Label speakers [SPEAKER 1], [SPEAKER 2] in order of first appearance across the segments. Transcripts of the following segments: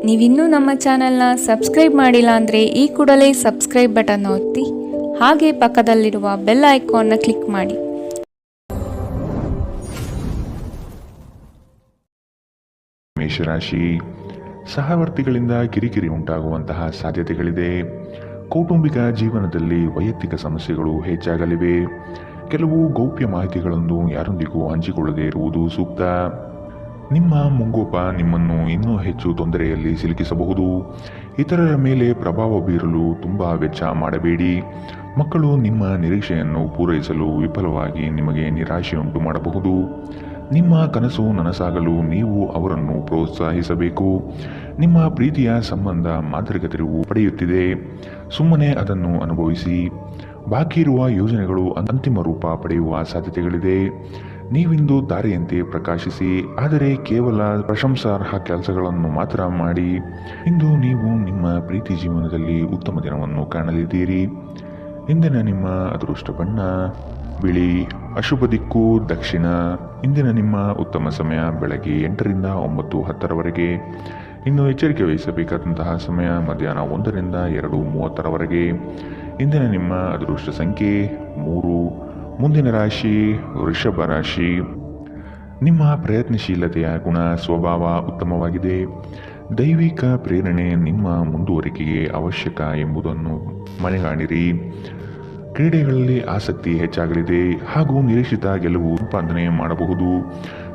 [SPEAKER 1] ನೀವಿನ್ನೂ ನಮ್ಮ ಚಾನೆಲ್ನ ಸಬ್ಸ್ಕ್ರೈಬ್ ಮಾಡಿಲ್ಲ ಅಂದರೆ ಈ ಕೂಡಲೇ ಸಬ್ಸ್ಕ್ರೈಬ್ ಬಟನ್ ಒತ್ತಿ ಹಾಗೆ ಪಕ್ಕದಲ್ಲಿರುವ ಬೆಲ್ ಐಕಾನ್ನ ಕ್ಲಿಕ್ ಮಾಡಿ.
[SPEAKER 2] ಮೇಷರಾಶಿ, ಸಹವರ್ತಿಗಳಿಂದ ಕಿರಿಕಿರಿ ಉಂಟಾಗುವಂತಹ ಸಾಧ್ಯತೆಗಳಿದೆ. ಕೌಟುಂಬಿಕ ಜೀವನದಲ್ಲಿ ವೈಯಕ್ತಿಕ ಸಮಸ್ಯೆಗಳು ಹೆಚ್ಚಾಗಲಿವೆ. ಕೆಲವು ಗೌಪ್ಯ ಮಾಹಿತಿಗಳನ್ನು ಯಾರೊಂದಿಗೂ ಹಂಚಿಕೊಳ್ಳದೇ ಇರುವುದು ಸೂಕ್ತ. ನಿಮ್ಮ ಮುಂಗೋಪ ನಿಮ್ಮನ್ನು ಇನ್ನೂ ಹೆಚ್ಚು ತೊಂದರೆಯಲ್ಲಿ ಸಿಲುಕಿಸಬಹುದು. ಇತರರ ಮೇಲೆ ಪ್ರಭಾವ ಬೀರಲು ತುಂಬ ವೆಚ್ಚ ಮಾಡಬೇಡಿ. ಮಕ್ಕಳು ನಿಮ್ಮ ನಿರೀಕ್ಷೆಯನ್ನು ಪೂರೈಸಲು ವಿಫಲವಾಗಿ ನಿಮಗೆ ನಿರಾಶೆಯುಂಟು ಮಾಡಬಹುದು. ನಿಮ್ಮ ಕನಸು ನನಸಾಗಲು ನೀವು ಅವರನ್ನು ಪ್ರೋತ್ಸಾಹಿಸಬೇಕು. ನಿಮ್ಮ ಪ್ರೀತಿಯ ಸಂಬಂಧ ಮಾಂತ್ರಿಕ ತಿರುವು ಪಡೆಯುತ್ತಿದೆ. ಸುಮ್ಮನೆ ಅದನ್ನು ಅನುಭವಿಸಿ. ಬಾಕಿ ಇರುವ ಯೋಜನೆಗಳು ಅಂತಿಮ ರೂಪ ಪಡೆಯುವ ಸಾಧ್ಯತೆಗಳಿದೆ. ನೀವಿಂದು ದಾರಿಯಂತೆ ಪ್ರಕಾಶಿಸಿ, ಆದರೆ ಕೇವಲ ಪ್ರಶಂಸಾರ್ಹ ಕೆಲಸಗಳನ್ನು ಮಾತ್ರ ಮಾಡಿ. ಇಂದು ನೀವು ನಿಮ್ಮ ಪ್ರೀತಿ ಜೀವನದಲ್ಲಿ ಉತ್ತಮ ದಿನವನ್ನು ಕಾಣಲಿದ್ದೀರಿ. ಇಂದಿನ ನಿಮ್ಮ ಅದೃಷ್ಟ ಬಣ್ಣ ಬಿಳಿ. ಅಶುಭ ದಿಕ್ಕು ದಕ್ಷಿಣ. ಇಂದಿನ ನಿಮ್ಮ ಉತ್ತಮ ಸಮಯ ಬೆಳಗ್ಗೆ 8ರಿಂದ 9:10ರವರೆಗೆ. ಇನ್ನು ಎಚ್ಚರಿಕೆ ವಹಿಸಬೇಕಾದಂತಹ ಸಮಯ ಮಧ್ಯಾಹ್ನ 1ರಿಂದ 2:30ರವರೆಗೆ. ಇಂದಿನ ನಿಮ್ಮ ಅದೃಷ್ಟ ಸಂಖ್ಯೆ 3. ಮುಂದಿನ ರಾಶಿ ವೃಷಭ ರಾಶಿ. ನಿಮ್ಮ ಪ್ರಯತ್ನಶೀಲತೆಯ ಗುಣ ಸ್ವಭಾವ ಉತ್ತಮವಾಗಿದೆ. ದೈವಿಕ ಪ್ರೇರಣೆ ನಿಮ್ಮ ಮುಂದುವರಿಕೆಗೆ ಅವಶ್ಯಕ ಎಂಬುದನ್ನು ಮನೆಗಾಣಿರಿ. ಕ್ರೀಡೆಗಳಲ್ಲಿ ಆಸಕ್ತಿ ಹೆಚ್ಚಾಗಲಿದೆ ಹಾಗೂ ನಿರೀಕ್ಷಿತ ಗೆಲುವು ಸಂಪಾದನೆ ಮಾಡಬಹುದು.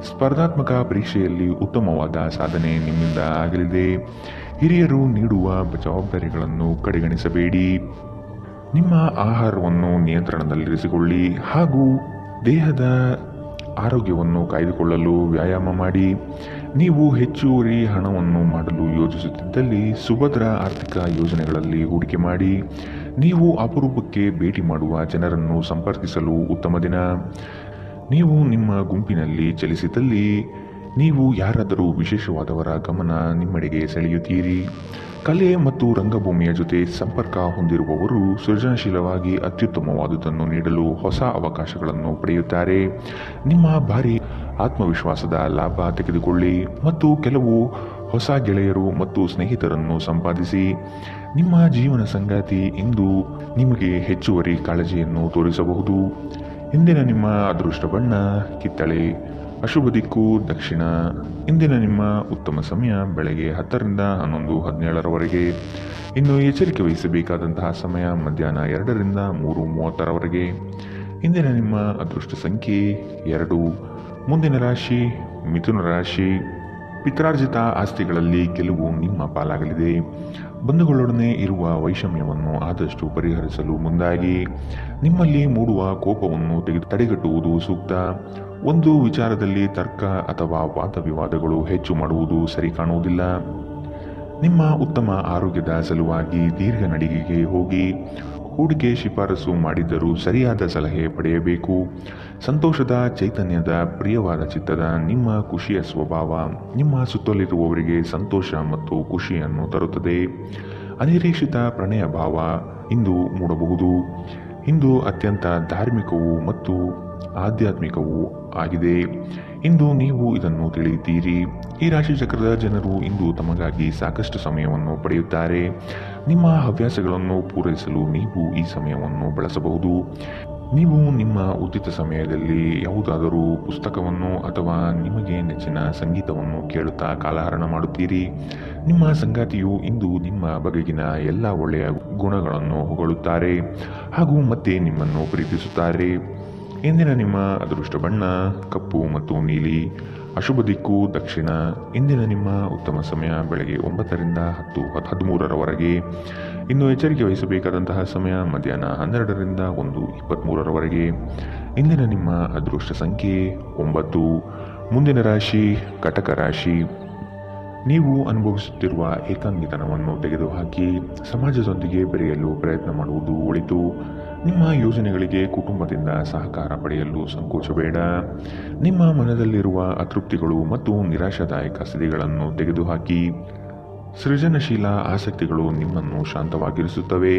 [SPEAKER 2] ಸ್ಪರ್ಧಾತ್ಮಕ ಪರೀಕ್ಷೆಯಲ್ಲಿ ಉತ್ತಮವಾದ ಸಾಧನೆ ನಿಮ್ಮಿಂದ ಆಗಲಿದೆ. ಹಿರಿಯರು ನೀಡುವ ಜವಾಬ್ದಾರಿಗಳನ್ನು ಕಡೆಗಣಿಸಬೇಡಿ. ನಿಮ್ಮ ಆಹಾರವನ್ನು ನಿಯಂತ್ರಣದಲ್ಲಿರಿಸಿಕೊಳ್ಳಿ ಹಾಗೂ ದೇಹದ ಆರೋಗ್ಯವನ್ನು ಕಾಯ್ದುಕೊಳ್ಳಲು ವ್ಯಾಯಾಮ ಮಾಡಿ. ನೀವು ಹೆಚ್ಚುವರಿ ಹಣವನ್ನು ಮಾಡಲು ಯೋಜಿಸುತ್ತಿದ್ದಲ್ಲಿ ಸುಭದ್ರ ಆರ್ಥಿಕ ಯೋಜನೆಗಳಲ್ಲಿ ಹೂಡಿಕೆ ಮಾಡಿ. ನೀವು ಅಪರೂಪಕ್ಕೆ ಭೇಟಿ ಮಾಡುವ ಜನರನ್ನು ಸಂಪರ್ಕಿಸಲು ಉತ್ತಮ ದಿನ. ನೀವು ನಿಮ್ಮ ಗುಂಪಿನಲ್ಲಿ ಚಲಿಸಿದಲ್ಲಿ ನೀವು ಯಾರಾದರೂ ವಿಶೇಷವಾದವರ ಗಮನ ನಿಮ್ಮೆಡೆಗೆ ಸೆಳೆಯುತ್ತೀರಿ. ಕಲೆ ಮತ್ತು ರಂಗಭೂಮಿಯ ಜೊತೆ ಸಂಪರ್ಕ ಹೊಂದಿರುವವರು ಸೃಜನಶೀಲವಾಗಿ ಅತ್ಯುತ್ತಮವಾದುದನ್ನು ನೀಡಲು ಹೊಸ ಅವಕಾಶಗಳನ್ನು ಪಡೆಯುತ್ತಾರೆ. ನಿಮ್ಮ ಭಾರಿ ಆತ್ಮವಿಶ್ವಾಸದ ಲಾಭ ತೆಗೆದುಕೊಳ್ಳಿ ಮತ್ತು ಕೆಲವು ಹೊಸ ಗೆಳೆಯರು ಮತ್ತು ಸ್ನೇಹಿತರನ್ನು ಸಂಪಾದಿಸಿ. ನಿಮ್ಮ ಜೀವನ ಸಂಗಾತಿ ಇಂದು ನಿಮಗೆ ಹೆಚ್ಚುವರಿ ಕಾಳಜಿಯನ್ನು ತೋರಿಸಬಹುದು. ಇಂದಿನ ನಿಮ್ಮ ಅದೃಷ್ಟ ಬಣ್ಣ ಕಿತ್ತಳೆ. ಅಶುಭ ದಿಕ್ಕು ದಕ್ಷಿಣ. ಇಂದಿನ ನಿಮ್ಮ ಉತ್ತಮ ಸಮಯ ಬೆಳಗ್ಗೆ 10ರಿಂದ 11:17ರವರೆಗೆ. ಇನ್ನು ಎಚ್ಚರಿಕೆ ವಹಿಸಬೇಕಾದಂತಹ ಸಮಯ ಮಧ್ಯಾಹ್ನ 2ರಿಂದ 3:30ರವರೆಗೆ. ಇಂದಿನ ನಿಮ್ಮ ಅದೃಷ್ಟ ಸಂಖ್ಯೆ 2. ಮುಂದಿನ ರಾಶಿ ಮಿಥುನ ರಾಶಿ. ಪಿತ್ರಾರ್ಜಿತ ಆಸ್ತಿಗಳಲ್ಲಿ ಗೆಲುವು ನಿಮ್ಮ ಪಾಲಾಗಲಿದೆ. ಬಂಧುಗಳೊಡನೆ ಇರುವ ವೈಷಮ್ಯವನ್ನು ಆದಷ್ಟು ಪರಿಹರಿಸಲು ಮುಂದಾಗಿ. ನಿಮ್ಮಲ್ಲಿ ಮೂಡುವ ಕೋಪವನ್ನು ತಡೆಗಟ್ಟುವುದು ಸೂಕ್ತ. ಒಂದು ವಿಚಾರದಲ್ಲಿ ತರ್ಕ ಅಥವಾ ವಾದ ವಿವಾದಗಳು ಹೆಚ್ಚು ಮಾಡುವುದು ಸರಿ ಕಾಣುವುದಿಲ್ಲ. ನಿಮ್ಮ ಉತ್ತಮ ಆರೋಗ್ಯದ ಸಲುವಾಗಿ ದೀರ್ಘ ನಡಿಗೆಗೆ ಹೋಗಿ. ಹೂಡಿಕೆ ಶಿಫಾರಸು ಮಾಡಿದ್ದರೂ ಸರಿಯಾದ ಸಲಹೆ ಪಡೆಯಬೇಕು. ಸಂತೋಷದ ಚೈತನ್ಯದ ಪ್ರಿಯವಾದ ಚಿತ್ತದ ನಿಮ್ಮ ಖುಷಿಯ ಸ್ವಭಾವ ನಿಮ್ಮ ಸುತ್ತಲಿರುವವರಿಗೆ ಸಂತೋಷ ಮತ್ತು ಖುಷಿಯನ್ನು ತರುತ್ತದೆ. ಅನಿರೀಕ್ಷಿತ ಪ್ರಣಯ ಭಾವ ಇಂದು ಮೂಡಬಹುದು. ಇಂದು ಅತ್ಯಂತ ಧಾರ್ಮಿಕವೂ ಮತ್ತು ಆಧ್ಯಾತ್ಮಿಕವೂ ಆಗಿದೆ. ಇಂದು ನೀವು ಇದನ್ನು ತಿಳಿಯುತ್ತೀರಿ. ಈ ರಾಶಿ ಚಕ್ರದ ಜನರು ಇಂದು ತಮಗಾಗಿ ಸಾಕಷ್ಟು ಸಮಯವನ್ನು ಪಡೆಯುತ್ತಾರೆ. ನಿಮ್ಮ ಹವ್ಯಾಸಗಳನ್ನು ಪೂರೈಸಲು ನೀವು ಈ ಸಮಯವನ್ನು ಬಳಸಬಹುದು. ನೀವು ನಿಮ್ಮ ಉಚಿತ ಸಮಯದಲ್ಲಿ ಯಾವುದಾದರೂ ಪುಸ್ತಕವನ್ನು ಅಥವಾ ನಿಮಗೆ ನೆಚ್ಚಿನ ಸಂಗೀತವನ್ನು ಕೇಳುತ್ತಾ ಕಾಲಹರಣ ಮಾಡುತ್ತೀರಿ. ನಿಮ್ಮ ಸಂಗಾತಿಯು ಇಂದು ನಿಮ್ಮ ಬಗೆಗಿನ ಎಲ್ಲ ಒಳ್ಳೆಯ ಗುಣಗಳನ್ನು ಹೊಗಳುತ್ತಾರೆ ಹಾಗೂ ಮತ್ತೆ ನಿಮ್ಮನ್ನು ಪ್ರೀತಿಸುತ್ತಾರೆ. ಇಂದಿನ ನಿಮ್ಮ ಅದೃಷ್ಟ ಬಣ್ಣ ಕಪ್ಪು ಮತ್ತು ನೀಲಿ. ಅಶುಭ ದಿಕ್ಕು ದಕ್ಷಿಣ. ಇಂದಿನ ನಿಮ್ಮ ಉತ್ತಮ ಸಮಯ ಬೆಳಗ್ಗೆ 9ರಿಂದ 10:13ರವರೆಗೆ. ಇನ್ನು ಎಚ್ಚರಿಕೆ ವಹಿಸಬೇಕಾದಂತಹ ಸಮಯ ಮಧ್ಯಾಹ್ನ 12ರಿಂದ 1:23ರವರೆಗೆ. ಇಂದಿನ ನಿಮ್ಮ ಅದೃಷ್ಟ ಸಂಖ್ಯೆ 9. ಮುಂದಿನ ರಾಶಿ ಕಟಕ ರಾಶಿ. ನೀವು ಅನುಭವಿಸುತ್ತಿರುವ ಏಕಾಂಗಿತನವನ್ನು ತೆಗೆದುಹಾಕಿ ಸಮಾಜದೊಂದಿಗೆ ಬೆರೆಯಲು ಪ್ರಯತ್ನ ಮಾಡುವುದು ಒಳಿತು. ನಿಮ್ಮ ಯೋಜನೆಗಳಿಗೆ ಕುಟುಂಬದಿಂದ ಸಹಕಾರ ಪಡೆಯಲು ಸಂಕೋಚಬೇಡ. ನಿಮ್ಮ ಮನದಲ್ಲಿರುವ ಅತೃಪ್ತಿಗಳು ಮತ್ತು ನಿರಾಶಾದಾಯಕ ಸ್ಥಿತಿಗಳನ್ನು ತೆಗೆದುಹಾಕಿ. ಸೃಜನಶೀಲ ಆಸಕ್ತಿಗಳು ನಿಮ್ಮನ್ನು ಶಾಂತವಾಗಿರಿಸುತ್ತವೆ.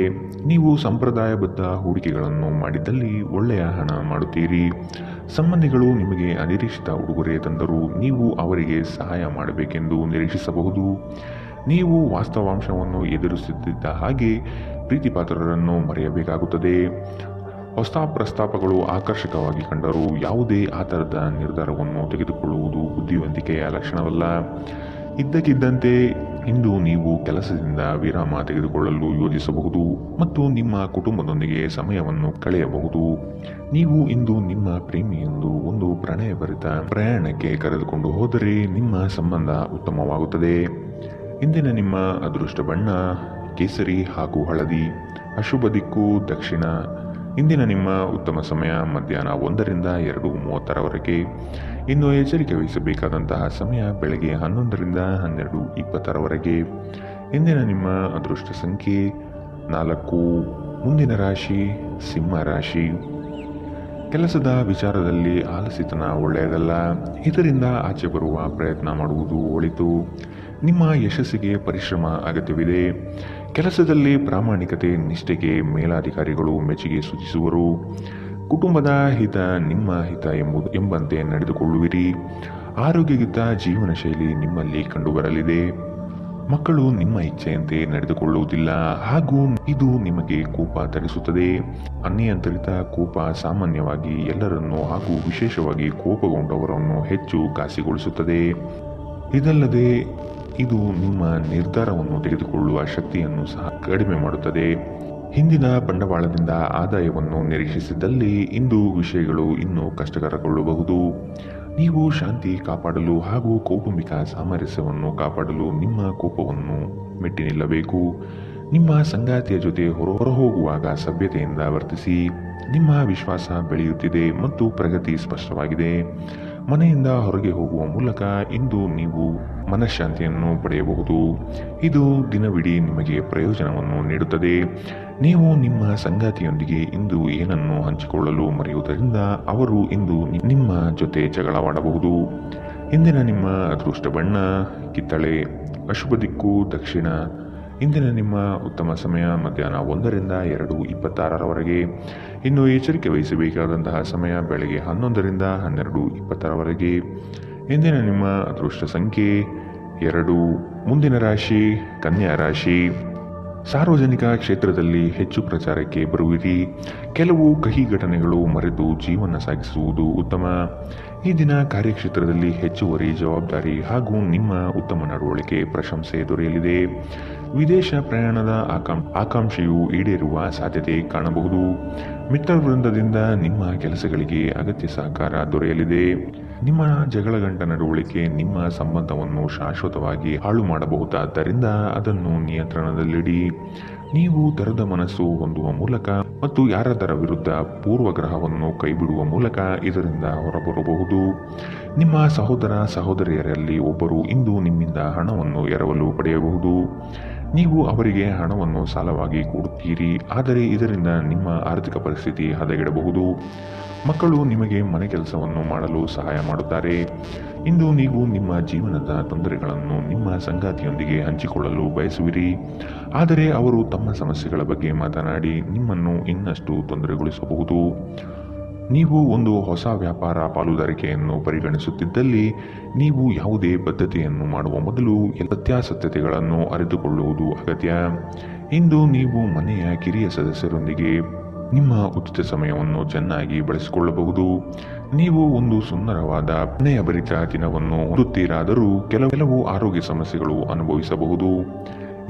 [SPEAKER 2] ನೀವು ಸಂಪ್ರದಾಯಬದ್ಧ ಹೂಡಿಕೆಗಳನ್ನು ಮಾಡಿದ್ದಲ್ಲಿ ಒಳ್ಳೆಯ ಹಣ ಮಾಡುತ್ತೀರಿ. ಸಂಬಂಧಿಗಳು ನಿಮಗೆ ಅನಿರೀಕ್ಷಿತ ಉಡುಗೊರೆ ತಂದರೂ ನೀವು ಅವರಿಗೆ ಸಹಾಯ ಮಾಡಬೇಕೆಂದು ನಿರೀಕ್ಷಿಸಬಹುದು. ನೀವು ವಾಸ್ತವಾಂಶವನ್ನು ಎದುರಿಸುತ್ತಿದ್ದ ಹಾಗೆ ಪ್ರೀತಿಪಾತ್ರರನ್ನು ಮರೆಯಬೇಕಾಗುತ್ತದೆ. ಹೊಸ ಪ್ರಸ್ತಾಪಗಳು ಆಕರ್ಷಕವಾಗಿ ಕಂಡರೂ ಯಾವುದೇ ಆ ಥರದ ನಿರ್ಧಾರವನ್ನು ತೆಗೆದುಕೊಳ್ಳುವುದು ಬುದ್ಧಿವಂತಿಕೆಯ ಲಕ್ಷಣವಲ್ಲ. ಇದ್ದಕ್ಕಿದ್ದಂತೆ ಇಂದು ನೀವು ಕೆಲಸದಿಂದ ವಿರಾಮ ತೆಗೆದುಕೊಳ್ಳಲು ಯೋಜಿಸಬಹುದು ಮತ್ತು ನಿಮ್ಮ ಕುಟುಂಬದೊಂದಿಗೆ ಸಮಯವನ್ನು ಕಳೆಯಬಹುದು. ನೀವು ಇಂದು ನಿಮ್ಮ ಪ್ರೇಮಿಯೊಂದು ಒಂದು ಪ್ರಣಯಭರಿತ ಪ್ರಯಾಣಕ್ಕೆ ಕರೆದುಕೊಂಡು ಹೋದರೆ ನಿಮ್ಮ ಸಂಬಂಧ ಉತ್ತಮವಾಗುತ್ತದೆ. ಇಂದಿನ ನಿಮ್ಮ ಅದೃಷ್ಟ ಬಣ್ಣ ಕೇಸರಿ ಹಾಗೂ ಹಳದಿ. ಅಶುಭ ದಿಕ್ಕು ದಕ್ಷಿಣ. ಇಂದಿನ ನಿಮ್ಮ ಉತ್ತಮ ಸಮಯ ಮಧ್ಯಾಹ್ನ 1ರಿಂದ 2:30ರವರೆಗೆ. ಇನ್ನು ಎಚ್ಚರಿಕೆ ವಹಿಸಬೇಕಾದಂತಹ ಸಮಯ ಬೆಳಗ್ಗೆ 11ರಿಂದ 12:20ರವರೆಗೆ. ಇಂದಿನ ನಿಮ್ಮ ಅದೃಷ್ಟ ಸಂಖ್ಯೆ 4. ಮುಂದಿನ ರಾಶಿ ಸಿಂಹ ರಾಶಿ. ಕೆಲಸದ ವಿಚಾರದಲ್ಲಿ ಆಲಸ್ಯತನ ಒಳ್ಳೆಯದಲ್ಲ. ಇದರಿಂದ ಆಚೆ ಬರುವ ಪ್ರಯತ್ನ ಮಾಡುವುದು ಒಳಿತು. ನಿಮ್ಮ ಯಶಸ್ಸಿಗೆ ಪರಿಶ್ರಮ ಅಗತ್ಯವಿದೆ. ಕೆಲಸದಲ್ಲಿ ಪ್ರಾಮಾಣಿಕತೆ ನಿಷ್ಠೆಗೆ ಮೇಲಾಧಿಕಾರಿಗಳು ಮೆಚ್ಚುಗೆ ಸೂಚಿಸುವರು. ಕುಟುಂಬದ ಹಿತ ನಿಮ್ಮ ಹಿತ ಎಂಬಂತೆ ನಡೆದುಕೊಳ್ಳುವಿರಿ. ಆರೋಗ್ಯಯುತ ಜೀವನ ಶೈಲಿ ನಿಮ್ಮಲ್ಲಿ ಕಂಡುಬರಲಿದೆ. ಮಕ್ಕಳು ನಿಮ್ಮ ಇಚ್ಛೆಯಂತೆ ನಡೆದುಕೊಳ್ಳುವುದಿಲ್ಲ ಹಾಗೂ ಇದು ನಿಮಗೆ ಕೋಪ ತರಿಸುತ್ತದೆ. ಅನಿಯಂತ್ರಿತ ಕೋಪ ಸಾಮಾನ್ಯವಾಗಿ ಎಲ್ಲರನ್ನೂ ಹಾಗೂ ವಿಶೇಷವಾಗಿ ಕೋಪಗೊಂಡವರನ್ನು ಹೆಚ್ಚು ಘಾಸಿಗೊಳಿಸುತ್ತದೆ. ಇದಲ್ಲದೆ ಇದು ನಿಮ್ಮ ನಿರ್ಧಾರವನ್ನು ತೆಗೆದುಕೊಳ್ಳುವ ಶಕ್ತಿಯನ್ನು ಸಹ ಕಡಿಮೆ ಮಾಡುತ್ತದೆ. ಹಿಂದಿನ ಬಂಡವಾಳದಿಂದ ಆದಾಯವನ್ನು ನಿರೀಕ್ಷಿಸಿದ್ದಲ್ಲಿ ಇಂದು ವಿಷಯಗಳು ಇನ್ನೂ ಕಷ್ಟಕರಗೊಳ್ಳಬಹುದು. ನೀವು ಶಾಂತಿ ಕಾಪಾಡಲು ಹಾಗೂ ಕೌಟುಂಬಿಕ ಸಾಮರಸ್ಯವನ್ನು ಕಾಪಾಡಲು ನಿಮ್ಮ ಕೋಪವನ್ನು ಮೆಟ್ಟಿ ನಿಲ್ಲಬೇಕು. ನಿಮ್ಮ ಸಂಗಾತಿಯ ಜೊತೆ ಹೊರಹೋಗುವಾಗ ಸಭ್ಯತೆಯಿಂದ ವರ್ತಿಸಿ. ನಿಮ್ಮ ವಿಶ್ವಾಸ ಬೆಳೆಯುತ್ತಿದೆ ಮತ್ತು ಪ್ರಗತಿ ಸ್ಪಷ್ಟವಾಗಿದೆ. ಮನೆಯಿಂದ ಹೊರಗೆ ಹೋಗುವ ಮೂಲಕ ಇಂದು ನೀವು ಮನಃಶಾಂತಿಯನ್ನು ಪಡೆಯಬಹುದು. ಇದು ದಿನವಿಡೀ ನಿಮಗೆ ಪ್ರಯೋಜನವನ್ನು ನೀಡುತ್ತದೆ. ನೀವು ನಿಮ್ಮ ಸಂಗಾತಿಯೊಂದಿಗೆ ಇಂದು ಏನನ್ನು ಹಂಚಿಕೊಳ್ಳಲು ಮರೆಯುವುದರಿಂದ ಅವರು ಇಂದು ನಿಮ್ಮ ಜೊತೆ ಜಗಳವಾಡಬಹುದು. ಇಂದಿನ ನಿಮ್ಮ ಅದೃಷ್ಟ ಬಣ್ಣ ಕಿತ್ತಳೆ. ಅಶುಭ ದಿಕ್ಕು ದಕ್ಷಿಣ. ಇಂದಿನ ನಿಮ್ಮ ಉತ್ತಮ ಸಮಯ ಮಧ್ಯಾಹ್ನ 1ರಿಂದ 2:26ರವರೆಗೆ. ಇನ್ನು ಎಚ್ಚರಿಕೆ ವಹಿಸಬೇಕಾದಂತಹ ಸಮಯ ಬೆಳಗ್ಗೆ 11ರಿಂದ 12:20ರವರೆಗೆ. ಇಂದಿನ ನಿಮ್ಮ ಅದೃಷ್ಟ ಸಂಖ್ಯೆ 2. ಮುಂದಿನ ರಾಶಿ ಕನ್ಯಾ ರಾಶಿ. ಸಾರ್ವಜನಿಕ ಕ್ಷೇತ್ರದಲ್ಲಿ ಹೆಚ್ಚು ಪ್ರಚಾರಕ್ಕೆ ಬರುವಿರಿ. ಕೆಲವು ಕಹಿ ಘಟನೆಗಳು ಮರೆತು ಜೀವನ ಸಾಗಿಸುವುದು ಉತ್ತಮ. ಈ ದಿನ ಕಾರ್ಯಕ್ಷೇತ್ರದಲ್ಲಿ ಹೆಚ್ಚುವರಿ ಜವಾಬ್ದಾರಿ ಹಾಗೂ ನಿಮ್ಮ ಉತ್ತಮ ನಡವಳಿಕೆ ಪ್ರಶಂಸೆ ದೊರೆಯಲಿದೆ. ವಿದೇಶ ಪ್ರಯಾಣದ ಆಕಾಂಕ್ಷೆಯು ಈಡೇರುವ ಸಾಧ್ಯತೆ ಕಾಣಬಹುದು. ಮಿತ್ರವೃಂದದಿಂದ ನಿಮ್ಮ ಕೆಲಸಗಳಿಗೆ ಅಗತ್ಯ ಸಹಕಾರ ದೊರೆಯಲಿದೆ. ನಿಮ್ಮ ಜಗಳಗಂಟ ನಡವಳಿಕೆ ನಿಮ್ಮ ಸಂಬಂಧವನ್ನು ಶಾಶ್ವತವಾಗಿ ಹಾಳು ಮಾಡಬಹುದಾದ್ದರಿಂದ ಅದನ್ನು ನಿಯಂತ್ರಣದಲ್ಲಿಡಿ. ನೀವು ತೆರೆದ ಮನಸ್ಸು ಹೊಂದುವ ಮೂಲಕ ಮತ್ತು ಯಾರದರ ವಿರುದ್ಧ ಪೂರ್ವಗ್ರಹವನ್ನು ಕೈಬಿಡುವ ಮೂಲಕ ಇದರಿಂದ ಹೊರಬರಬಹುದು. ನಿಮ್ಮ ಸಹೋದರ ಸಹೋದರಿಯರಲ್ಲಿ ಒಬ್ಬರು ಇಂದು ನಿಮ್ಮಿಂದ ಹಣವನ್ನು ಎರವಲು ಪಡೆಯಬಹುದು. ನೀವು ಅವರಿಗೆ ಹಣವನ್ನು ಸಾಲವಾಗಿ ಕೊಡುತ್ತೀರಿ, ಆದರೆ ಇದರಿಂದ ನಿಮ್ಮ ಆರ್ಥಿಕ ಪರಿಸ್ಥಿತಿ ಹದಗೆಡಬಹುದು. ಮಕ್ಕಳು ನಿಮಗೆ ಮನೆ ಕೆಲಸವನ್ನು ಮಾಡಲು ಸಹಾಯ ಮಾಡುತ್ತಾರೆ. ಇಂದು ನೀವು ನಿಮ್ಮ ಜೀವನದ ತೊಂದರೆಗಳನ್ನು ನಿಮ್ಮ ಸಂಗಾತಿಯೊಂದಿಗೆ ಹಂಚಿಕೊಳ್ಳಲು ಬಯಸುವಿರಿ, ಆದರೆ ಅವರು ತಮ್ಮ ಸಮಸ್ಯೆಗಳ ಬಗ್ಗೆ ಮಾತನಾಡಿ ನಿಮ್ಮನ್ನು ಇನ್ನಷ್ಟು ತೊಂದರೆಗೊಳಿಸಬಹುದು. ನೀವು ಒಂದು ಹೊಸ ವ್ಯಾಪಾರ ಪಾಲುದಾರಿಕೆಯನ್ನು ಪರಿಗಣಿಸುತ್ತಿದ್ದಲ್ಲಿ ನೀವು ಯಾವುದೇ ಬದ್ಧತೆಯನ್ನು ಮಾಡುವ ಮೊದಲು ಸತ್ಯಾಸತ್ಯತೆಗಳನ್ನು ಅರಿತುಕೊಳ್ಳುವುದು ಅಗತ್ಯ. ಇಂದು ನೀವು ಮನೆಯ ಕಿರಿಯ ಸದಸ್ಯರೊಂದಿಗೆ ನಿಮ್ಮ ಉಚಿತ ಸಮಯವನ್ನು ಚೆನ್ನಾಗಿ ಬಳಸಿಕೊಳ್ಳಬಹುದು. ನೀವು ಒಂದು ಸುಂದರವಾದ ಸ್ನೇಹಭರಿತ ದಿನವನ್ನು ಹೊಂದುತ್ತೀರಾದರೂ ಕೆಲವು ಆರೋಗ್ಯ ಸಮಸ್ಯೆಗಳು ಅನುಭವಿಸಬಹುದು.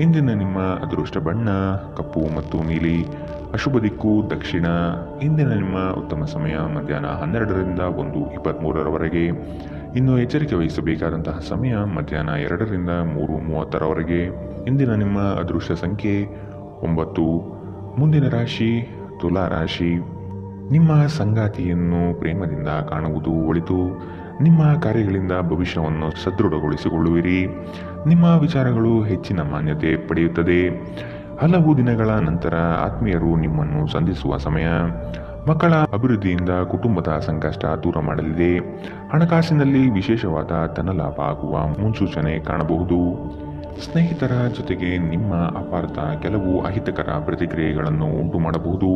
[SPEAKER 2] ಇಂದಿನ ನಿಮ್ಮ ಅದೃಷ್ಟ ಬಣ್ಣ ಕಪ್ಪು ಮತ್ತು ನೀಲಿ. ಅಶುಭ ದಿಕ್ಕು ದಕ್ಷಿಣ. ಇಂದಿನ ನಿಮ್ಮ ಉತ್ತಮ ಸಮಯ ಮಧ್ಯಾಹ್ನ 12ರಿಂದ 1:23ರವರೆಗೆ. ಇನ್ನು ಎಚ್ಚರಿಕೆ ವಹಿಸಬೇಕಾದಂತಹ ಸಮಯ ಮಧ್ಯಾಹ್ನ 2ರಿಂದ 3:30ರವರೆಗೆ. ಇಂದಿನ ನಿಮ್ಮ ಅದೃಷ್ಟ ಸಂಖ್ಯೆ 9. ಮುಂದಿನ ರಾಶಿ ತುಲಾ ರಾಶಿ. ನಿಮ್ಮ ಸಂಗಾತಿಯನ್ನು ಪ್ರೇಮದಿಂದ ಕಾಣುವುದು ಒಳಿತು. ನಿಮ್ಮ ಕಾರ್ಯಗಳಿಂದ ಭವಿಷ್ಯವನ್ನು ಸದೃಢಗೊಳಿಸಿಕೊಳ್ಳುವಿರಿ. ನಿಮ್ಮ ವಿಚಾರಗಳು ಹೆಚ್ಚಿನ ಮಾನ್ಯತೆ ಪಡೆಯುತ್ತದೆ. ಹಲವು ದಿನಗಳ ನಂತರ ಆತ್ಮೀಯರು ನಿಮ್ಮನ್ನು ಸಂಧಿಸುವ ಸಮಯ. ಮಕ್ಕಳ ಅಭಿವೃದ್ಧಿಯಿಂದ ಕುಟುಂಬದ ಸಂಕಷ್ಟ ದೂರ ಮಾಡಲಿದೆ. ಹಣಕಾಸಿನಲ್ಲಿ ವಿಶೇಷವಾದ ಧನಲಾಭ ಆಗುವ ಮುನ್ಸೂಚನೆ ಕಾಣಬಹುದು. ಸ್ನೇಹಿತರ ಜೊತೆಗೆ ನಿಮ್ಮ ಅಪಾರ್ಥ ಕೆಲವು ಅಹಿತಕರ ಪ್ರತಿಕ್ರಿಯೆಗಳನ್ನು ಉಂಟು ಮಾಡಬಹುದು.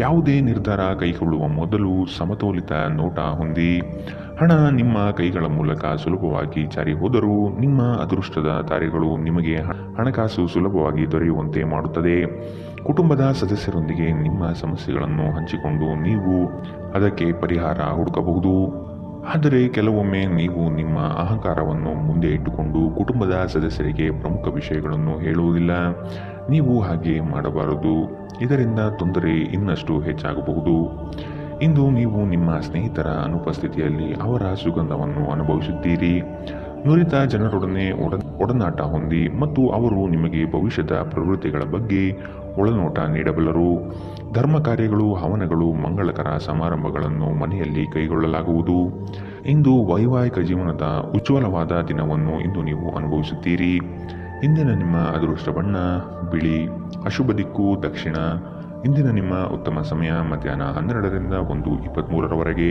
[SPEAKER 2] ಯಾವುದೇ ನಿರ್ಧಾರ ಕೈಗೊಳ್ಳುವ ಮೊದಲು ಸಮತೋಲಿತ ನೋಟ ಹೊಂದಿ. ಹಣ ನಿಮ್ಮ ಕೈಗಳ ಮೂಲಕ ಸುಲಭವಾಗಿ ಜಾರಿ ಹೋದರೂ ನಿಮ್ಮ ಅದೃಷ್ಟದ ತಾರೆಗಳು ನಿಮಗೆ ಹಣಕಾಸು ಸುಲಭವಾಗಿ ದೊರೆಯುವಂತೆ ಮಾಡುತ್ತದೆ. ಕುಟುಂಬದ ಸದಸ್ಯರೊಂದಿಗೆ ನಿಮ್ಮ ಸಮಸ್ಯೆಗಳನ್ನು ಹಂಚಿಕೊಂಡು ನೀವು ಅದಕ್ಕೆ ಪರಿಹಾರ ಹುಡುಕಬಹುದು. ಆದರೆ ಕೆಲವೊಮ್ಮೆ ನೀವು ನಿಮ್ಮ ಅಹಂಕಾರವನ್ನು ಮುಂದೆ ಇಟ್ಟುಕೊಂಡು ಕುಟುಂಬದ ಸದಸ್ಯರಿಗೆ ಪ್ರಮುಖ ವಿಷಯಗಳನ್ನು ಹೇಳುವುದಿಲ್ಲ. ನೀವು ಹಾಗೆ ಮಾಡಬಾರದು. ಇದರಿಂದ ತೊಂದರೆ ಇನ್ನಷ್ಟು ಹೆಚ್ಚಾಗಬಹುದು. ಇಂದು ನೀವು ನಿಮ್ಮ ಸ್ನೇಹಿತರ ಅನುಪಸ್ಥಿತಿಯಲ್ಲಿ ಅವರ ಸುಗಂಧವನ್ನು ಅನುಭವಿಸುತ್ತೀರಿ. ನುರಿತ ಜನರೊಡನೆ ಒಡನಾಟ ಹೊಂದಿ ಮತ್ತು ಅವರು ನಿಮಗೆ ಭವಿಷ್ಯದ ಪ್ರವೃತ್ತಿಗಳ ಬಗ್ಗೆ ಒಳನೋಟ ನೀಡಬಲ್ಲರು. ಧರ್ಮ ಕಾರ್ಯಗಳು, ಹವನಗಳು, ಮಂಗಳಕರ ಸಮಾರಂಭಗಳನ್ನು ಮನೆಯಲ್ಲಿ ಕೈಗೊಳ್ಳಲಾಗುವುದು. ಇಂದು ವೈವಾಹಿಕ ಜೀವನದ ಉಜ್ವಲವಾದ ದಿನವನ್ನು ಇಂದು ನೀವು ಅನುಭವಿಸುತ್ತೀರಿ. ಇಂದಿನ ನಿಮ್ಮ ಅದೃಷ್ಟ ಬಣ್ಣ ಬಿಳಿ. ಅಶುಭ ದಿಕ್ಕು ದಕ್ಷಿಣ. ಇಂದಿನ ನಿಮ್ಮ ಉತ್ತಮ ಸಮಯ ಮಧ್ಯಾಹ್ನ 12ರಿಂದ 1:23ರವರೆಗೆ.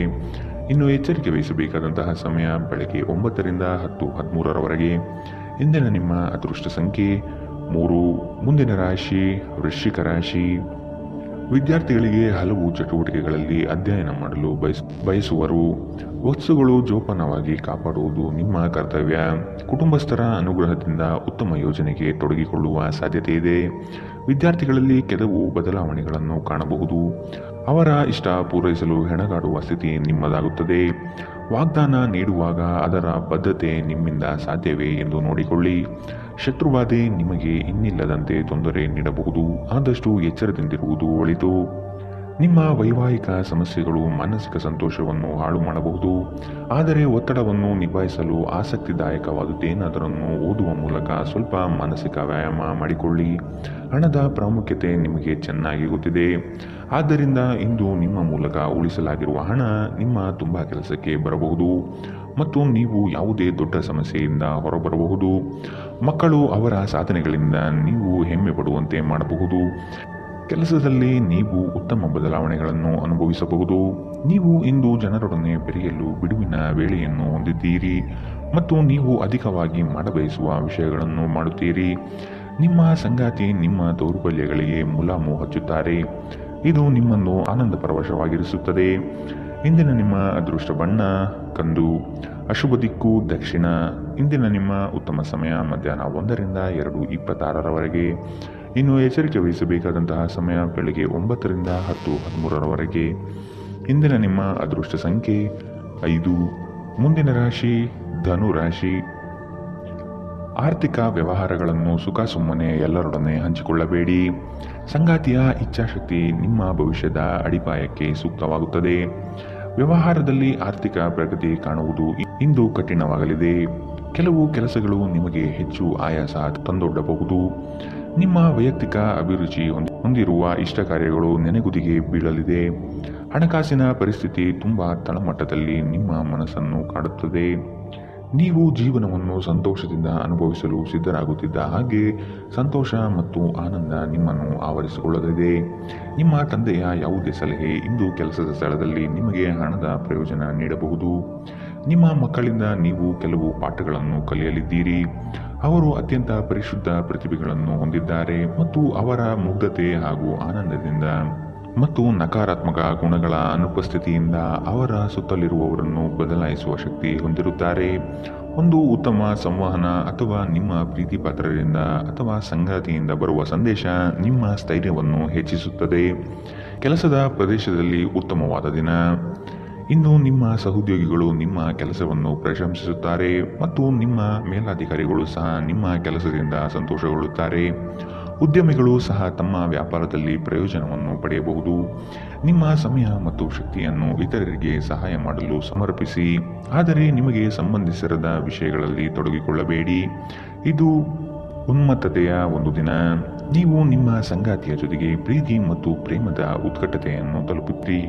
[SPEAKER 2] ಇನ್ನು ಎಚ್ಚರಿಕೆ ವಹಿಸಬೇಕಾದಂತಹ ಸಮಯ ಬೆಳಗ್ಗೆ 9ರಿಂದ 10:13ರವರೆಗೆ. ಇಂದಿನ ನಿಮ್ಮ ಅದೃಷ್ಟ ಸಂಖ್ಯೆ 3. ಮುಂದಿನ ರಾಶಿ ವೃಶ್ಚಿಕ ರಾಶಿ. ವಿದ್ಯಾರ್ಥಿಗಳಿಗೆ ಹಲವು ಚಟುವಟಿಕೆಗಳಲ್ಲಿ ಅಧ್ಯಯನ ಮಾಡಲು ಬಯಸುವರು. ವಸ್ತುಗಳು ಜೋಪಾನವಾಗಿ ಕಾಪಾಡುವುದು ನಿಮ್ಮ ಕರ್ತವ್ಯ. ಕುಟುಂಬಸ್ಥರ ಅನುಗ್ರಹದಿಂದ ಉತ್ತಮ ಯೋಜನೆಗೆ ತೊಡಗಿಕೊಳ್ಳುವ ಸಾಧ್ಯತೆ ಇದೆ. ವಿದ್ಯಾರ್ಥಿಗಳಲ್ಲಿ ಕೆಲವು ಬದಲಾವಣೆಗಳನ್ನು ಕಾಣಬಹುದು. ಅವರ ಇಷ್ಟ ಪೂರೈಸಲು ಹೆಣಗಾಡುವ ಸ್ಥಿತಿ ನಿಮ್ಮದಾಗುತ್ತದೆ. ವಾಗ್ದಾನ ನೀಡುವಾಗ ಅದರ ಬದ್ಧತೆ ನಿಮ್ಮಿಂದ ಸಾಧ್ಯವೇ ಎಂದು ನೋಡಿಕೊಳ್ಳಿ. ಶತ್ರುಬಾಧೆ ನಿಮಗೆ ಇನ್ನಿಲ್ಲದಂತೆ ತೊಂದರೆ ನೀಡಬಹುದು. ಆದಷ್ಟು ಎಚ್ಚರದಿಂದಿರುವುದು ಒಳಿತು. ನಿಮ್ಮ ವೈವಾಹಿಕ ಸಮಸ್ಯೆಗಳು ಮಾನಸಿಕ ಸಂತೋಷವನ್ನು ಹಾಳು ಮಾಡಬಹುದು. ಆದರೆ ಒತ್ತಡವನ್ನು ನಿಭಾಯಿಸಲು ಆಸಕ್ತಿದಾಯಕವಾದುದೇನಾದರನ್ನು ಓದುವ ಮೂಲಕ ಸ್ವಲ್ಪ ಮಾನಸಿಕ ವ್ಯಾಯಾಮ ಮಾಡಿಕೊಳ್ಳಿ. ಹಣದ ಪ್ರಾಮುಖ್ಯತೆ ನಿಮಗೆ ಚೆನ್ನಾಗಿ ಗೊತ್ತಿದೆ. ಆದ್ದರಿಂದ ಇಂದು ನಿಮ್ಮ ಮೂಲಕ ಉಳಿಸಲಾಗಿರುವ ಹಣ ನಿಮ್ಮ ತುಂಬ ಕೆಲಸಕ್ಕೆ ಬರಬಹುದು ಮತ್ತು ನೀವು ಯಾವುದೇ ದೊಡ್ಡ ಸಮಸ್ಯೆಯಿಂದ ಹೊರಬರಬಹುದು. ಮಕ್ಕಳು ಅವರ ಸಾಧನೆಗಳಿಂದ ನೀವು ಹೆಮ್ಮೆ ಪಡುವಂತೆ ಮಾಡಬಹುದು. ಕೆಲಸದಲ್ಲಿ ನೀವು ಉತ್ತಮ ಬದಲಾವಣೆಗಳನ್ನು ಅನುಭವಿಸಬಹುದು. ನೀವು ಇಂದು ಜನರೊಡನೆ ಬೆರೆಯಲು ಬಿಡುವಿನ ವೇಳೆಯನ್ನು ಹೊಂದಿದ್ದೀರಿ ಮತ್ತು ನೀವು ಅಧಿಕವಾಗಿ ಮಾಡಬಯಸುವ ವಿಷಯಗಳನ್ನು ಮಾಡುತ್ತೀರಿ. ನಿಮ್ಮ ಸಂಗಾತಿ ನಿಮ್ಮ ದೌರ್ಬಲ್ಯಗಳಿಗೆ ಮುಲಾಮು ಹಚ್ಚುತ್ತಾರೆ. ಇದು ನಿಮ್ಮನ್ನು ಆನಂದ ಪರವಶವಾಗಿರಿಸುತ್ತದೆ. ಇಂದಿನ ನಿಮ್ಮ ಅದೃಷ್ಟ ಬಣ್ಣ ಕಂದು. ಅಶುಭ ದಿಕ್ಕು ದಕ್ಷಿಣ. ಇಂದಿನ ನಿಮ್ಮ ಉತ್ತಮ ಸಮಯ ಮಧ್ಯಾಹ್ನ 1ರಿಂದ 2:26ರವರೆಗೆ. ಇನ್ನು ಎಚ್ಚರಿಕೆ ವಹಿಸಬೇಕಾದಂತಹ ಸಮಯ ಬೆಳಗ್ಗೆ 9ರಿಂದ 10:13ರವರೆಗೆ. ಇಂದಿನ ನಿಮ್ಮ ಅದೃಷ್ಟ ಸಂಖ್ಯೆ 5. ಮುಂದಿನ ರಾಶಿ ಧನು ರಾಶಿ. ಆರ್ಥಿಕ ವ್ಯವಹಾರಗಳನ್ನು ಸುಖ ಸುಮ್ಮನೆ ಎಲ್ಲರೊಡನೆ ಹಂಚಿಕೊಳ್ಳಬೇಡಿ. ಸಂಗಾತಿಯ ಇಚ್ಛಾಶಕ್ತಿ ನಿಮ್ಮ ಭವಿಷ್ಯದ ಅಡಿಪಾಯಕ್ಕೆ ಸೂಕ್ತವಾಗುತ್ತದೆ. ವ್ಯವಹಾರದಲ್ಲಿ ಆರ್ಥಿಕ ಪ್ರಗತಿ ಕಾಣುವುದು ಇಂದು ಕಠಿಣವಾಗಲಿದೆ. ಕೆಲವು ಕೆಲಸಗಳು ನಿಮಗೆ ಹೆಚ್ಚು ಆಯಾಸ ತಂದೊಡ್ಡಬಹುದು. ನಿಮ್ಮ ವೈಯಕ್ತಿಕ ಅಭಿರುಚಿ ಹೊಂದಿರುವ ಇಷ್ಟ ಕಾರ್ಯಗಳು ನೆನೆಗುದಿಗೆ ಬೀಳಲಿದೆ. ಹಣಕಾಸಿನ ಪರಿಸ್ಥಿತಿ ತುಂಬ ತಳಮಟ್ಟದಲ್ಲಿ ನಿಮ್ಮ ಮನಸ್ಸನ್ನು ಕಾಡುತ್ತದೆ. ನೀವು ಜೀವನವನ್ನು ಸಂತೋಷದಿಂದ ಅನುಭವಿಸಲು ಸಿದ್ಧರಾಗುತ್ತಿದ್ದ ಹಾಗೆ ಸಂತೋಷ ಮತ್ತು ಆನಂದ ನಿಮ್ಮನ್ನು ಆವರಿಸಿಕೊಳ್ಳಲಿದೆ. ನಿಮ್ಮ ತಂದೆಯ ಯಾವುದೇ ಸಲಹೆ ಇಂದು ಕೆಲಸದ ಸ್ಥಳದಲ್ಲಿ ನಿಮಗೆ ಹಣದ ಪ್ರಯೋಜನ ನೀಡಬಹುದು. ನಿಮ್ಮ ಮಕ್ಕಳಿಂದ ನೀವು ಕೆಲವು ಪಾಠಗಳನ್ನು ಕಲಿಯಲಿದ್ದೀರಿ. ಅವರು ಅತ್ಯಂತ ಪರಿಶುದ್ಧ ಪ್ರತಿಭೆಗಳನ್ನು ಹೊಂದಿದ್ದಾರೆ ಮತ್ತು ಅವರ ಮುಗ್ಧತೆ ಹಾಗೂ ಆನಂದದಿಂದ ಮತ್ತು ನಕಾರಾತ್ಮಕ ಗುಣಗಳ ಅನುಪಸ್ಥಿತಿಯಿಂದ ಅವರ ಸುತ್ತಲಿರುವವರನ್ನು ಬದಲಾಯಿಸುವ ಶಕ್ತಿ ಹೊಂದಿರುತ್ತಾರೆ. ಒಂದು ಉತ್ತಮ ಸಂವಹನ ಅಥವಾ ನಿಮ್ಮ ಪ್ರೀತಿ ಪಾತ್ರರಿಂದ ಅಥವಾ ಸಂಗಾತಿಯಿಂದ ಬರುವ ಸಂದೇಶ ನಿಮ್ಮ ಸ್ಥೈರ್ಯವನ್ನು ಹೆಚ್ಚಿಸುತ್ತದೆ. ಕೆಲಸದ ಪ್ರದೇಶದಲ್ಲಿ ಉತ್ತಮವಾದ ದಿನ. ಇನ್ನು ನಿಮ್ಮ ಸಹೋದ್ಯೋಗಿಗಳು ನಿಮ್ಮ ಕೆಲಸವನ್ನು ಪ್ರಶಂಸಿಸುತ್ತಾರೆ ಮತ್ತು ನಿಮ್ಮ ಮೇಲಾಧಿಕಾರಿಗಳು ಸಹ ನಿಮ್ಮ ಕೆಲಸದಿಂದ ಸಂತೋಷಗೊಳ್ಳುತ್ತಾರೆ. ಉದ್ಯಮಿಗಳು ಸಹ ತಮ್ಮ ವ್ಯಾಪಾರದಲ್ಲಿ ಪ್ರಯೋಜನವನ್ನು ಪಡೆಯಬಹುದು. ನಿಮ್ಮ ಸಮಯ ಮತ್ತು ಶಕ್ತಿಯನ್ನು ಇತರರಿಗೆ ಸಹಾಯ ಮಾಡಲು ಸಮರ್ಪಿಸಿ, ಆದರೆ ನಿಮಗೆ ಸಂಬಂಧಿಸಿರದ ವಿಷಯಗಳಲ್ಲಿ ತೊಡಗಿಕೊಳ್ಳಬೇಡಿ. ಇದು ಉನ್ಮತ್ತತೆಯ ಒಂದು ದಿನ. ನೀವು ನಿಮ್ಮ ಸಂಗಾತಿಯ ಜೊತೆಗೆ ಪ್ರೀತಿ ಮತ್ತು ಪ್ರೇಮದ ಉತ್ಕಟತೆಯನ್ನು ತಲುಪುತ್ತೀರಿ.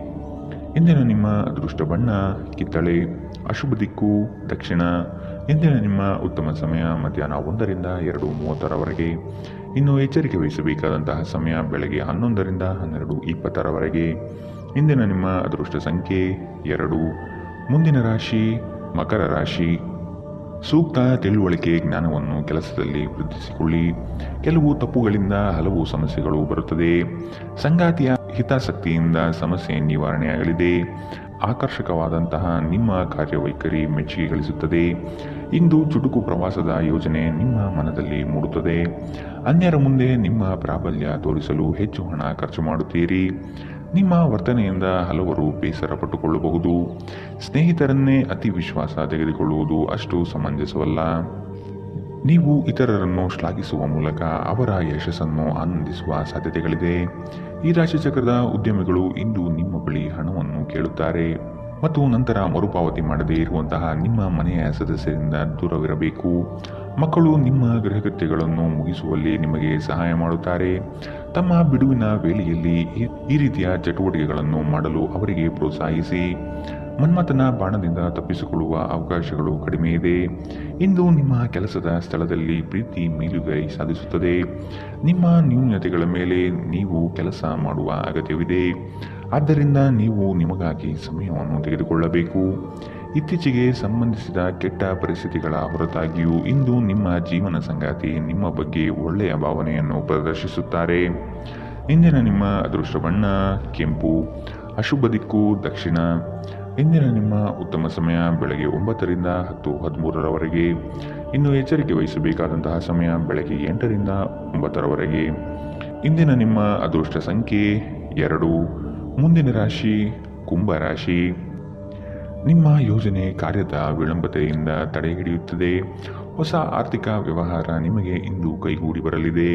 [SPEAKER 2] ಇಂದಿನ ನಿಮ್ಮ ಅದೃಷ್ಟ ಬಣ್ಣ ಕಿತ್ತಳೆ. ಅಶುಭ ದಿಕ್ಕು ದಕ್ಷಿಣ. ಇಂದಿನ ನಿಮ್ಮ ಉತ್ತಮ ಸಮಯ ಮಧ್ಯಾಹ್ನ 1ರಿಂದ 2:30ರವರೆಗೆ. ಇನ್ನು ಎಚ್ಚರಿಕೆ ವಹಿಸಬೇಕಾದಂತಹ ಸಮಯ ಬೆಳಗ್ಗೆ 11ರಿಂದ 12:20ರವರೆಗೆ. ಇಂದಿನ ನಿಮ್ಮ ಅದೃಷ್ಟ ಸಂಖ್ಯೆ 2. ಮುಂದಿನ ರಾಶಿ ಮಕರ ರಾಶಿ. ಸೂಕ್ತ ತಿಳುವಳಿಕೆ ಜ್ಞಾನವನ್ನು ಕೆಲಸದಲ್ಲಿ ವೃದ್ಧಿಸಿಕೊಳ್ಳಿ. ಕೆಲವು ತಪ್ಪುಗಳಿಂದ ಹಲವು ಸಮಸ್ಯೆಗಳು ಬರುತ್ತದೆ. ಸಂಗಾತಿಯ ಹಿತಾಸಕ್ತಿಯಿಂದ ಸಮಸ್ಯೆ ನಿವಾರಣೆಯಾಗಲಿದೆ. ಆಕರ್ಷಕವಾದಂತಹ ನಿಮ್ಮ ಕಾರ್ಯವೈಖರಿ ಮೆಚ್ಚುಗೆ ಗಳಿಸುತ್ತದೆ. ಇಂದು ಚುಟುಕು ಪ್ರವಾಸದ ಯೋಜನೆ ನಿಮ್ಮ ಮನದಲ್ಲಿ ಮೂಡುತ್ತದೆ. ಅನ್ಯರ ಮುಂದೆ ನಿಮ್ಮ ಪ್ರಾಬಲ್ಯ ತೋರಿಸಲು ಹೆಚ್ಚು ಹಣ ಖರ್ಚು ಮಾಡುತ್ತೀರಿ. ನಿಮ್ಮ ವರ್ತನೆಯಿಂದ ಹಲವರು ಬೇಸರ ಪಟ್ಟುಕೊಳ್ಳಬಹುದು. ಸ್ನೇಹಿತರನ್ನೇ ಅತಿ ವಿಶ್ವಾಸ ತೆಗೆದುಕೊಳ್ಳುವುದು ಅಷ್ಟು ಸಮಂಜಸವಲ್ಲ. ನೀವು ಇತರರನ್ನು ಶ್ಲಾಘಿಸುವ ಮೂಲಕ ಅವರ ಯಶಸ್ಸನ್ನು ಆನಂದಿಸುವ ಸಾಧ್ಯತೆಗಳಿದೆ. ಈ ರಾಶಿಚಕ್ರದ ಉದ್ಯಮಿಗಳು ಇಂದು ನಿಮ್ಮ ಬಳಿ ಹಣವನ್ನು ಕೇಳುತ್ತಾರೆ ಮತ್ತು ನಂತರ ಮರುಪಾವತಿ ಮಾಡದೇ ಇರುವಂತಹ ನಿಮ್ಮ ಮನೆಯ ಸದಸ್ಯರಿಂದ ದೂರವಿರಬೇಕು. ಮಕ್ಕಳು ನಿಮ್ಮ ಗೃಹಕೃತ್ಯಗಳನ್ನು ಮುಗಿಸುವಲ್ಲಿ ನಿಮಗೆ ಸಹಾಯ ಮಾಡುತ್ತಾರೆ. ತಮ್ಮ ಬಿಡುವಿನ ವೇಳೆಯಲ್ಲಿ ಈ ರೀತಿಯ ಚಟುವಟಿಕೆಗಳನ್ನು ಮಾಡಲು ಅವರಿಗೆ ಪ್ರೋತ್ಸಾಹಿಸಿ. ಮನ್ಮಥನ ಬಾಣದಿಂದ ತಪ್ಪಿಸಿಕೊಳ್ಳುವ ಅವಕಾಶಗಳು ಕಡಿಮೆ ಇದೆ. ಇಂದು ನಿಮ್ಮ ಕೆಲಸದ ಸ್ಥಳದಲ್ಲಿ ಪ್ರೀತಿ ಮೇಲುಗೈ ಸಾಧಿಸುತ್ತದೆ. ನಿಮ್ಮ ನ್ಯೂನತೆಗಳ ಮೇಲೆ ನೀವು ಕೆಲಸ ಮಾಡುವ ಅಗತ್ಯವಿದೆ. ಆದ್ದರಿಂದ ನೀವು ನಿಮಗಾಗಿ ಸಮಯವನ್ನು ತೆಗೆದುಕೊಳ್ಳಬೇಕು. ಇತ್ತೀಚೆಗೆ ಸಂಬಂಧಿಸಿದ ಕೆಟ್ಟ ಪರಿಸ್ಥಿತಿಗಳ ಹೊರತಾಗಿಯೂ ಇಂದು ನಿಮ್ಮ ಜೀವನ ಸಂಗಾತಿ ನಿಮ್ಮ ಬಗ್ಗೆ ಒಳ್ಳೆಯ ಭಾವನೆಯನ್ನು ಪ್ರದರ್ಶಿಸುತ್ತಾರೆ. ಇಂದಿನ ನಿಮ್ಮ ಅದೃಷ್ಟ ಬಣ್ಣ ಕೆಂಪು, ಅಶುಭ ದಿಕ್ಕು ದಕ್ಷಿಣ. ಇಂದಿನ ನಿಮ್ಮ ಉತ್ತಮ ಸಮಯ ಬೆಳಗ್ಗೆ 9 ರಿಂದ 10:13ರವರೆಗೆ. ಇನ್ನು ಎಚ್ಚರಿಕೆ ವಹಿಸಬೇಕಾದಂತಹ ಸಮಯ ಬೆಳಗ್ಗೆ 8 ರಿಂದ 9ರವರೆಗೆ. ಇಂದಿನ ನಿಮ್ಮ ಅದೃಷ್ಟ ಸಂಖ್ಯೆ 2. ಮುಂದಿನ ರಾಶಿ ಕುಂಭ ರಾಶಿ. ನಿಮ್ಮ ಯೋಜನೆ ಕಾರ್ಯದ ವಿಳಂಬತೆಯಿಂದ ತಡೆ ಹಿಡಿಯುತ್ತದೆ. ಹೊಸ ಆರ್ಥಿಕ ವ್ಯವಹಾರ ನಿಮಗೆ ಇಂದು ಕೈಗೂಡಿ ಬರಲಿದೆ.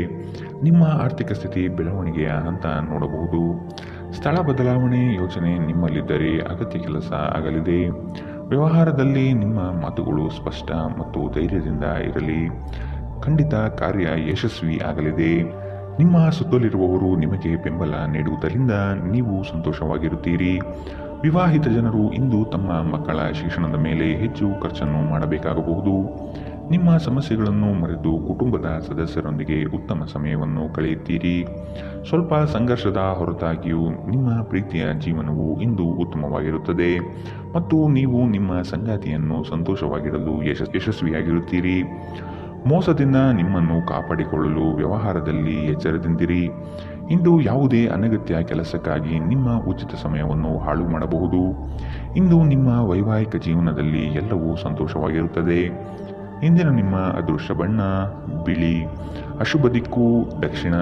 [SPEAKER 2] ನಿಮ್ಮ ಆರ್ಥಿಕ ಸ್ಥಿತಿ ಬೆಳವಣಿಗೆಯ ಹಂತ ನೋಡಬಹುದು. ಸ್ಥಳ ಬದಲಾವಣೆ ಯೋಜನೆ ನಿಮ್ಮಲ್ಲಿದ್ದರೆ ಅಗತ್ಯ ಕೆಲಸ ಆಗಲಿದೆ. ವ್ಯವಹಾರದಲ್ಲಿ ನಿಮ್ಮ ಮಾತುಗಳು ಸ್ಪಷ್ಟ ಮತ್ತು ಧೈರ್ಯದಿಂದ ಇರಲಿ. ಖಂಡಿತ ಕಾರ್ಯ ಯಶಸ್ವಿ ಆಗಲಿದೆ. ನಿಮ್ಮ ಸುತ್ತಲಿರುವವರು ನಿಮಗೆ ಬೆಂಬಲ ನೀಡುವುದರಿಂದ ನೀವು ಸಂತೋಷವಾಗಿರುತ್ತೀರಿ. ವಿವಾಹಿತ ಜನರು ಇಂದು ತಮ್ಮ ಮಕ್ಕಳ ಶಿಕ್ಷಣದ ಮೇಲೆ ಹೆಚ್ಚು ಖರ್ಚನ್ನು ಮಾಡಬೇಕಾಗಬಹುದು. ನಿಮ್ಮ ಸಮಸ್ಯೆಗಳನ್ನು ಮರೆತು ಕುಟುಂಬದ ಸದಸ್ಯರೊಂದಿಗೆ ಉತ್ತಮ ಸಮಯವನ್ನು ಕಳೆಯುತ್ತೀರಿ. ಸ್ವಲ್ಪ ಸಂಘರ್ಷದ ಹೊರತಾಗಿಯೂ ನಿಮ್ಮ ಪ್ರೀತಿಯ ಜೀವನವು ಇಂದು ಉತ್ತಮವಾಗಿರುತ್ತದೆ ಮತ್ತು ನೀವು ನಿಮ್ಮ ಸಂಗಾತಿಯನ್ನು ಸಂತೋಷವಾಗಿರಲು ಯಶಸ್ವಿಯಾಗಿರುತ್ತೀರಿ. ಮೋಸದಿಂದ ನಿಮ್ಮನ್ನು ಕಾಪಾಡಿಕೊಳ್ಳಲು ವ್ಯವಹಾರದಲ್ಲಿ ಎಚ್ಚರದಿಂದಿರಿ. ಇಂದು ಯಾವುದೇ ಅನಗತ್ಯ ಕೆಲಸಕ್ಕಾಗಿ ನಿಮ್ಮ ಉಚಿತ ಸಮಯವನ್ನು ಹಾಳು ಮಾಡಬಹುದು. ಇಂದು ನಿಮ್ಮ ವೈವಾಹಿಕ ಜೀವನದಲ್ಲಿ ಎಲ್ಲವೂ ಸಂತೋಷವಾಗಿರುತ್ತದೆ. ಇಂದಿನ ನಿಮ್ಮ ಅದೃಷ್ಟ ಬಣ್ಣ ಬಿಳಿ, ಅಶುಭ ದಿಕ್ಕು ದಕ್ಷಿಣ.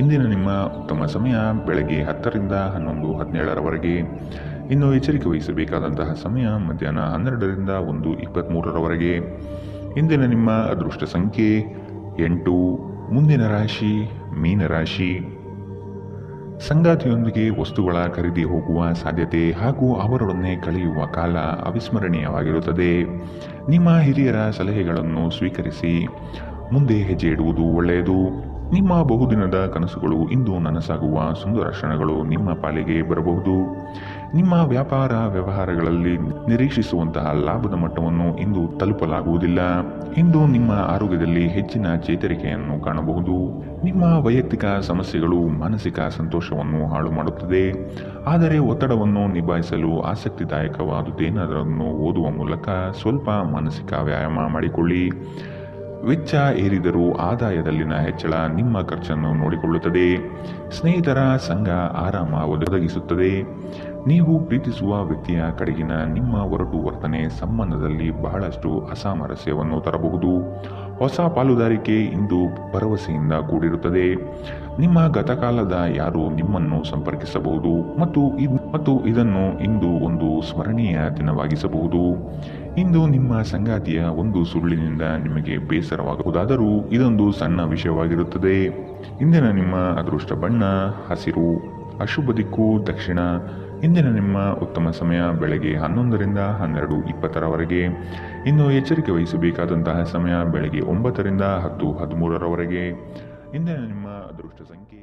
[SPEAKER 2] ಇಂದಿನ ನಿಮ್ಮ ಉತ್ತಮ ಸಮಯ ಬೆಳಗ್ಗೆ 10 ರಿಂದ 11:17ರವರೆಗೆ. ಇನ್ನು ಎಚ್ಚರಿಕೆ ವಹಿಸಬೇಕಾದಂತಹ ಸಮಯ ಮಧ್ಯಾಹ್ನ 12 ರಿಂದ 1:23ರವರೆಗೆ. ಇಂದಿನ ನಿಮ್ಮ ಅದೃಷ್ಟ ಸಂಖ್ಯೆ 8. ಮುಂದಿನ ರಾಶಿ ಮೀನರಾಶಿ. ಸಂಗಾತಿಯೊಂದಿಗೆ ವಸ್ತುಗಳ ಖರೀದಿ ಹೋಗುವ ಸಾಧ್ಯತೆ ಹಾಗೂ ಅವರೊಡನೆ ಕಳೆಯುವ ಕಾಲ ಅವಿಸ್ಮರಣೀಯವಾಗಿರುತ್ತದೆ. ನಿಮ್ಮ ಹಿರಿಯರ ಸಲಹೆಗಳನ್ನು ಸ್ವೀಕರಿಸಿ ಮುಂದೆ ಹೆಜ್ಜೆ ಇಡುವುದು ಒಳ್ಳೆಯದು. ನಿಮ್ಮ ಬಹುದಿನದ ಕನಸುಗಳು ಇಂದು ನನಸಾಗುವ ಸುಂದರ ಕ್ಷಣಗಳು ನಿಮ್ಮ ಪಾಲಿಗೆ ಬರಬಹುದು. ನಿಮ್ಮ ವ್ಯಾಪಾರ ವ್ಯವಹಾರಗಳಲ್ಲಿ ನಿರೀಕ್ಷಿಸುವಂತಹ ಲಾಭದ ಮಟ್ಟವನ್ನು ಇಂದು ತಲುಪಲಾಗುವುದಿಲ್ಲ. ಇಂದು ನಿಮ್ಮ ಆರೋಗ್ಯದಲ್ಲಿ ಹೆಚ್ಚಿನ ಚೇತರಿಕೆಯನ್ನು ಕಾಣಬಹುದು. ನಿಮ್ಮ ವೈಯಕ್ತಿಕ ಸಮಸ್ಯೆಗಳು ಮಾನಸಿಕ ಸಂತೋಷವನ್ನು ಹಾಳು ಮಾಡುತ್ತದೆ. ಆದರೆ ಒತ್ತಡವನ್ನು ನಿಭಾಯಿಸಲು ಆಸಕ್ತಿದಾಯಕವಾದುದೇನಾದರನ್ನು ಓದುವ ಮೂಲಕ ಸ್ವಲ್ಪ ಮಾನಸಿಕ ವ್ಯಾಯಾಮ ಮಾಡಿಕೊಳ್ಳಿ. ವೆಚ್ಚ ಏರಿದರೂ ಆದಾಯದಲ್ಲಿನ ಹೆಚ್ಚಳ ನಿಮ್ಮ ಖರ್ಚನ್ನು ನೋಡಿಕೊಳ್ಳುತ್ತದೆ. ಸ್ನೇಹಿತರ ಸಂಘ ಆರಾಮ ಒದಗಿಸುತ್ತದೆ. ನೀವು ಪ್ರೀತಿಸುವ ವ್ಯಕ್ತಿಯ ಕಡೆಗಿನ ನಿಮ್ಮ ಒರಟು ವರ್ತನೆ ಸಂಬಂಧದಲ್ಲಿ ಬಹಳಷ್ಟು ಅಸಾಮರಸ್ಯವನ್ನು ತರಬಹುದು. ಹೊಸ ಪಾಲುದಾರಿಕೆ ಇಂದು ಭರವಸೆಯಿಂದ ಕೂಡಿರುತ್ತದೆ. ನಿಮ್ಮ ಗತಕಾಲದ ಯಾರು ನಿಮ್ಮನ್ನು ಸಂಪರ್ಕಿಸಬಹುದು ಮತ್ತು ಇದನ್ನು ಇಂದು ಒಂದು ಸ್ಮರಣೀಯ ದಿನವಾಗಿಸಬಹುದು. ಇಂದು ನಿಮ್ಮ ಸಂಗಾತಿಯ ಒಂದು ಸುಳ್ಳಿನಿಂದ ನಿಮಗೆ ಬೇಸರವಾಗಬಹುದಾದರೂ ಇದೊಂದು ಸಣ್ಣ ವಿಷಯವಾಗಿರುತ್ತದೆ. ಇಂದಿನ ನಿಮ್ಮ ಅದೃಷ್ಟ ಬಣ್ಣ ಹಸಿರು, ಅಶುಭ ದಿಕ್ಕು ದಕ್ಷಿಣ. ಇಂದಿನ ನಿಮ್ಮ ಉತ್ತಮ ಸಮಯ ಬೆಳಗ್ಗೆ 11 ರಿಂದ 12:20ರವರೆಗೆ. ಇನ್ನು ಎಚ್ಚರಿಕೆ ವಹಿಸಬೇಕಾದಂತಹ ಸಮಯ ಬೆಳಗ್ಗೆ 9 ರಿಂದ 10:13ರವರೆಗೆ. ಇಂದಿನ ನಿಮ್ಮ ಅದೃಷ್ಟ ಸಂಖ್ಯೆ